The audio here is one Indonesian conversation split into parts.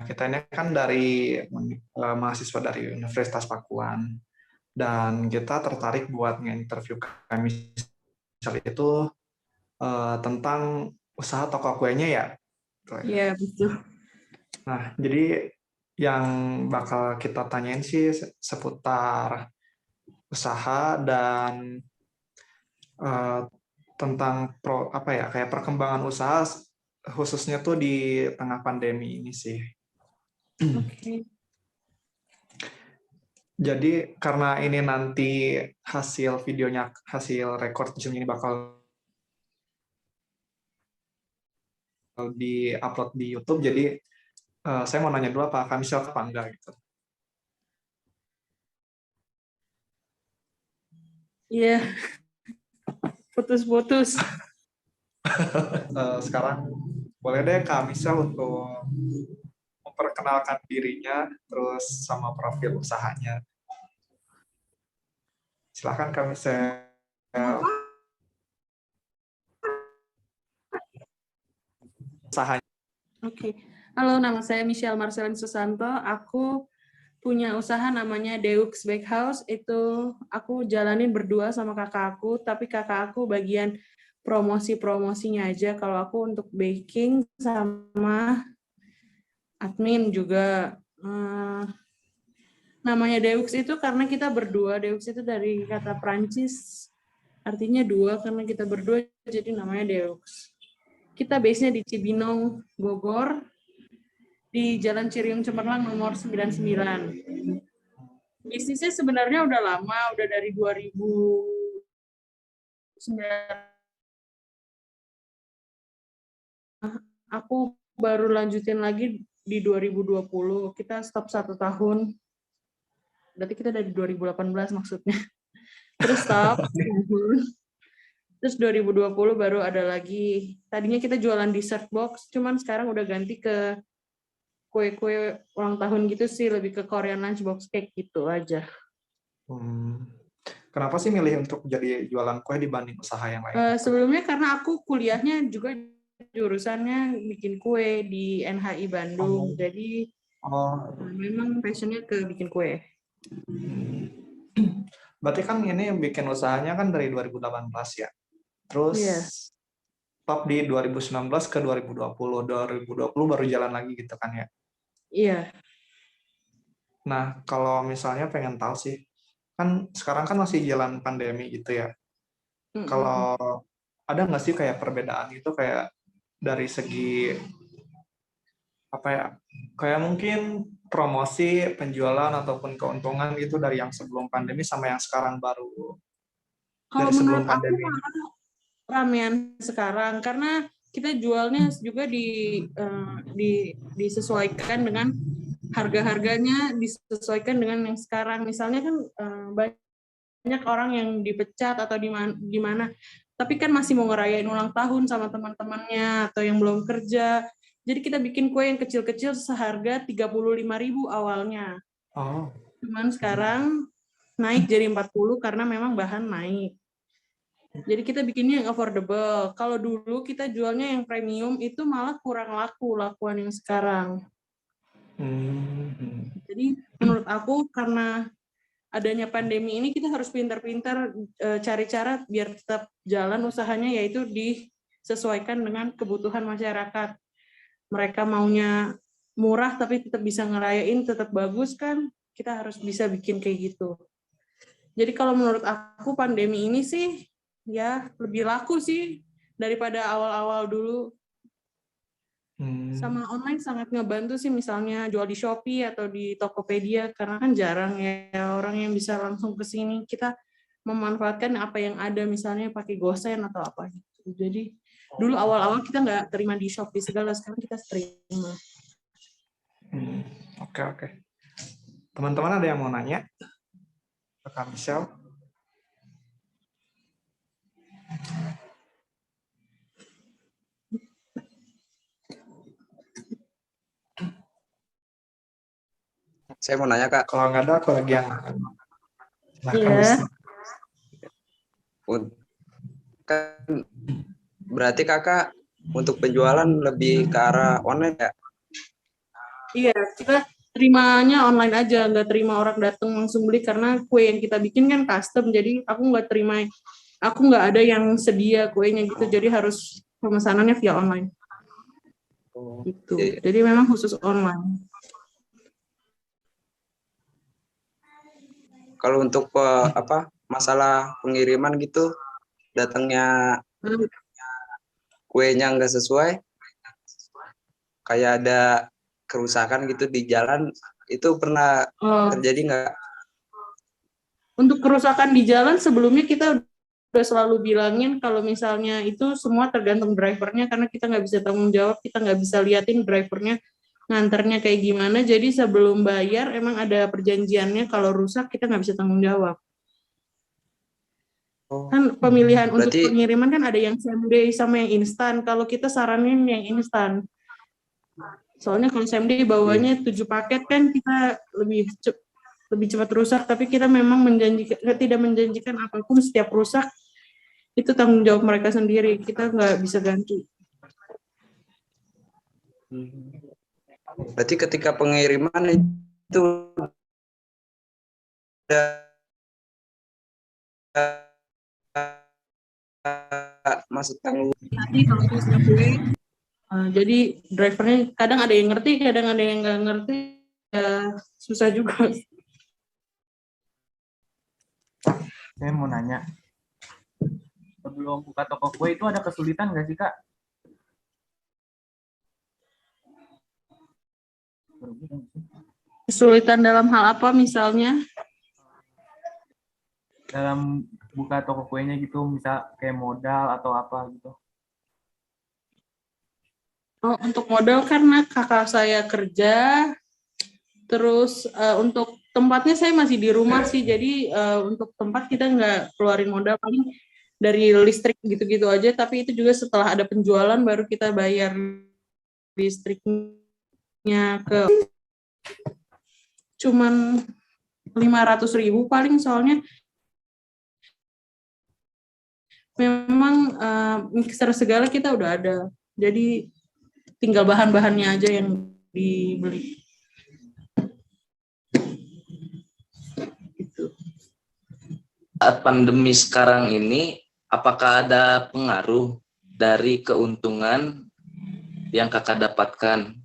kita ini kan dari mahasiswa dari Universitas Pakuan, dan kita tertarik buat nge-interview kami itu tentang usaha toko kuenya ya. Iya, betul. Nah, jadi yang bakal kita tanyain sih seputar usaha dan tentang kayak perkembangan usaha khususnya tuh di tengah pandemi ini sih. Oke. Jadi karena ini nanti hasil videonya, hasil record Zoom ini bakal di-upload di YouTube, jadi saya mau nanya dulu apa kami siap apa enggak gitu. Iya, putus-putus. Sekarang boleh deh Kak Misal untuk memperkenalkan dirinya, terus sama profil usahanya. Silahkan Kak Misal. Usahanya. Oke. Halo, nama saya Michelle Marcelin Susanto. Aku punya usaha namanya Deux Bakehouse. Itu aku jalanin berdua sama kakak aku, tapi kakak aku bagian promosi-promosinya aja. Kalau aku untuk baking sama admin juga. Namanya Deux itu karena kita berdua. Deux itu dari kata Prancis, artinya dua, karena kita berdua jadi namanya Deux. Kita base-nya di Cibinong, Bogor, di Jalan Ciriung Cemerlang nomor 99. Bisnisnya sebenarnya udah lama, udah dari 2009. Aku baru lanjutin lagi di 2020. Kita stop 1 tahun. Berarti kita dari 2018 maksudnya. Terus stop. Terus 2020 baru ada lagi. Tadinya kita jualan dessert box, cuman sekarang udah ganti ke kue-kue ulang tahun gitu sih, lebih ke Korean lunchbox cake gitu aja. Kenapa sih milih untuk jadi jualan kue dibanding usaha yang lain? Sebelumnya karena aku kuliahnya juga jurusannya bikin kue di NHI Bandung, jadi memang passionnya ke bikin kue. Berarti kan ini bikin usahanya kan dari 2018 ya. Terus stop di 2019 ke 2020. 2020 baru jalan lagi gitu kan ya. Iya. Nah, kalau misalnya pengen tahu sih, kan sekarang kan masih jalan pandemi gitu ya. Kalau ada nggak sih kayak perbedaan itu kayak dari segi apa ya, kayak mungkin promosi, penjualan ataupun keuntungan gitu dari yang sebelum pandemi sama yang sekarang baru Kalau dari sebelum menurut aku pandemi. ramean sekarang karena kita jualnya juga disesuaikan dengan harga-harganya, disesuaikan dengan yang sekarang. Misalnya kan banyak orang yang dipecat atau di mana, tapi kan masih mau ngerayain ulang tahun sama teman-temannya atau yang belum kerja. Jadi kita bikin kue yang kecil-kecil seharga 35.000 awalnya. Cuman sekarang naik jadi 40 karena memang bahan naik. Jadi kita bikinnya yang affordable. Kalau dulu kita jualnya yang premium itu malah kurang lakuan yang sekarang. Jadi menurut aku karena adanya pandemi ini kita harus pintar-pintar cari cara biar tetap jalan usahanya, yaitu disesuaikan dengan kebutuhan masyarakat. Mereka maunya murah tapi tetap bisa ngerayain, tetap bagus kan, kita harus bisa bikin kayak gitu. Jadi kalau menurut aku pandemi ini sih ya lebih laku sih daripada awal-awal dulu. Sama online sangat ngebantu sih, misalnya jual di Shopee atau di Tokopedia, karena kan jarang ya orang yang bisa langsung ke sini. Kita memanfaatkan apa yang ada, misalnya pakai GoSend atau apa gitu. Jadi dulu awal-awal kita nggak terima di Shopee segala, sekarang kita terima. Oke. Teman-teman ada yang mau nanya? Kak Michelle? Saya mau nanya, Kak. Kalau nggak ada, aku lagi yang Iya. Kan berarti Kakak untuk penjualan lebih ke arah online ya? Iya, kita terimanya online aja, nggak terima orang datang langsung beli karena kue yang kita bikin kan custom, jadi aku nggak ada yang sedia kuenya gitu, jadi harus pemesanannya via online. Gitu. Iya. Jadi memang khusus online. Kalau untuk masalah pengiriman gitu, datangnya kuenya nggak sesuai, kayak ada kerusakan gitu di jalan, itu pernah terjadi nggak? Untuk kerusakan di jalan sebelumnya kita udah selalu bilangin kalau misalnya itu semua tergantung drivernya, karena kita nggak bisa tanggung jawab, kita nggak bisa liatin drivernya nganternya kayak gimana. Jadi sebelum bayar emang ada perjanjiannya, kalau rusak kita nggak bisa tanggung jawab. Kan pemilihan untuk pengiriman kan ada yang same day sama yang instan. Kalau kita saranin yang instan. Soalnya kalau same day bawanya 7 paket kan kita lebih cepat rusak, tapi kita memang tidak menjanjikan apapun. Setiap rusak itu tanggung jawab mereka sendiri, kita nggak bisa ganti. Berarti ketika pengiriman itu masuk tanggung. Jadi drivernya kadang ada yang ngerti, kadang ada yang nggak ngerti, ya susah juga. Saya mau nanya, sebelum buka toko kue itu ada kesulitan nggak sih Kak? Kesulitan dalam hal apa misalnya? Dalam buka toko kuenya gitu, misal kayak modal atau apa gitu? Oh, untuk modal karena kakak saya kerja, terus untuk tempatnya saya masih di rumah sih, jadi untuk tempat kita nggak keluarin modal, paling dari listrik gitu-gitu aja, tapi itu juga setelah ada penjualan baru kita bayar listriknya cuman 500.000 paling, soalnya memang mixer segala kita udah ada, jadi tinggal bahan-bahannya aja yang dibeli. Saat pandemi sekarang ini, apakah ada pengaruh dari keuntungan yang kakak dapatkan?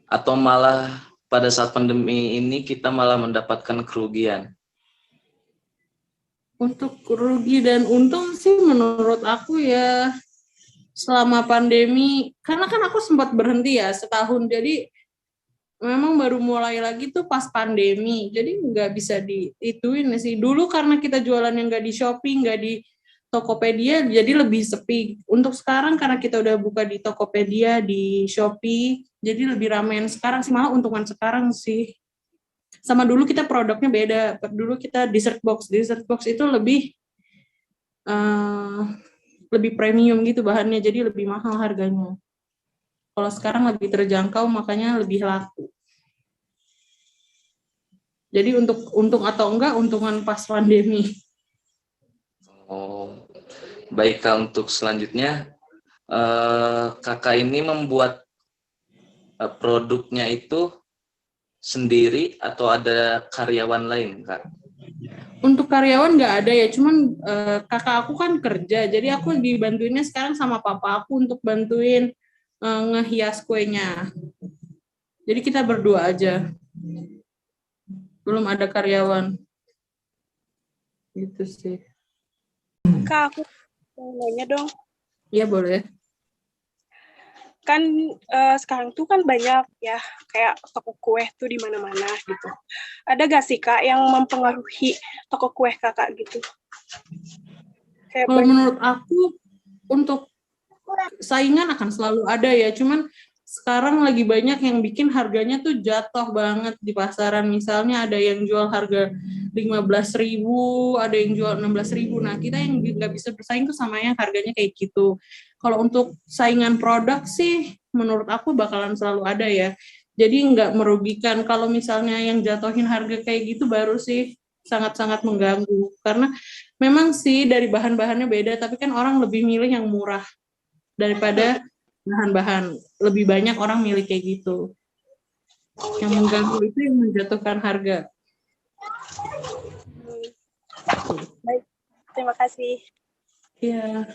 Atau malah pada saat pandemi ini kita malah mendapatkan kerugian? Untuk rugi dan untung sih menurut aku ya, selama pandemi, karena kan aku sempat berhenti ya setahun, jadi memang baru mulai lagi tuh pas pandemi, jadi nggak bisa diituin sih. Dulu karena kita jualan yang nggak di Shopee, nggak di Tokopedia, jadi lebih sepi. Untuk sekarang karena kita udah buka di Tokopedia, di Shopee, jadi lebih ramean sekarang sih, malah untungan sekarang sih. Sama dulu kita produknya beda, dulu kita dessert box itu lebih premium gitu bahannya, jadi lebih mahal harganya. Kalau sekarang lebih terjangkau, makanya lebih laku. Jadi untuk untung atau enggak, untungan pas pandemi. Oh, baik Kak, untuk selanjutnya, kakak ini membuat produknya itu sendiri atau ada karyawan lain, Kak? Untuk karyawan nggak ada ya, cuman kakak aku kan kerja, jadi aku dibantuinnya sekarang sama papa aku untuk bantuin ngehias kuenya. Jadi kita berdua aja, belum ada karyawan. Gitu sih. Kak, aku mau nanya dong. Iya boleh. Kan sekarang tuh kan banyak ya kayak toko kue tuh di mana-mana gitu. Ada gak sih Kak yang mempengaruhi toko kue Kakak gitu? Kalau menurut aku untuk saingan akan selalu ada ya, cuman sekarang lagi banyak yang bikin harganya tuh jatuh banget di pasaran. Misalnya ada yang jual harga 15.000, ada yang jual 16.000. Nah, kita yang nggak bisa bersaing tuh sama yang harganya kayak gitu. Kalau untuk saingan produk sih, menurut aku bakalan selalu ada ya. Jadi nggak merugikan. Kalau misalnya yang jatuhin harga kayak gitu baru sih sangat-sangat mengganggu. Karena memang sih dari bahan-bahannya beda, tapi kan orang lebih milih yang murah daripada bahan-bahan. Lebih banyak orang milih kayak gitu. Yang mengganggu itu yang menjatuhkan harga. Baik, terima kasih. Iya.